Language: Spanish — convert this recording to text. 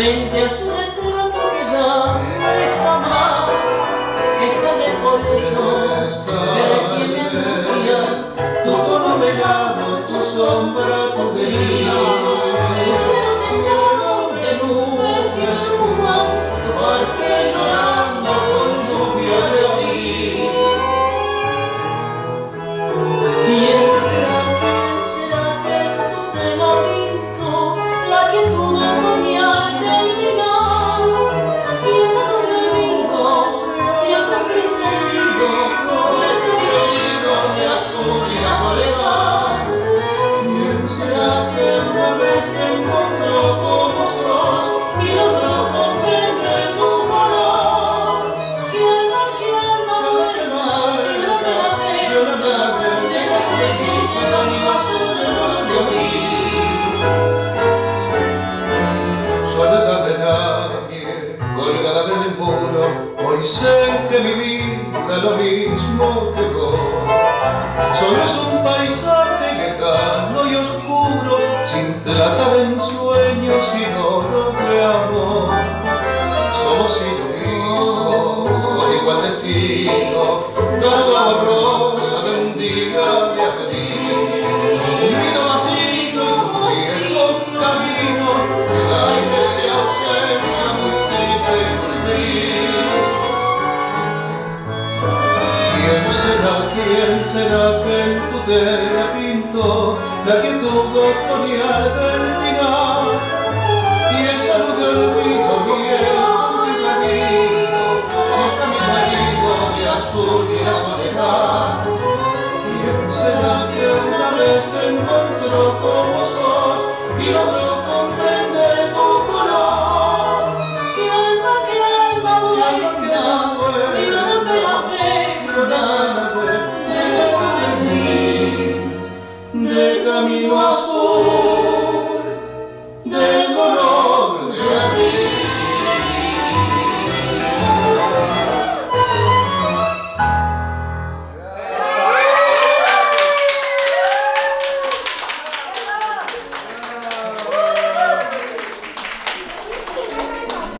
frente a su retrato que ya no está más. Estaré por eso que recién me angustias, tu tono velado, tu sombra, tu gris. Tu cielo techado de nubes y brumas, tu parque llorando con lluvia de abril. ¿Quién será que en tu tela pinto la quietud otoñal del pinar? Y esa noche olvidos y el perfil perdido y el perdido de azul y la soledad. ¿Quién será que una vez te encontró como sos y logró comprender tu color? ¿Quién va duerma, que no me la pena de la juventud tan invasor del dolor de abril? Soledad de nadie, colgada del muro, hoy sé que mi vida lo mismo que vos. Solo es un paisaje lejano y oscuro, sin plata de ensueño, sin oro de amor. Somos lo mismo, con igual destino, nada borrosa de un día de abril. Un nido vacío y un viejo camino, el aire de ausencia muy triste y muy gris. ¿Quién será que en tu tela pintó la quietud otoñal del pinar? Y esa luz de olvido y el camino de azul y la soledad. ¿Quién será que una vez te encontró como sos y logró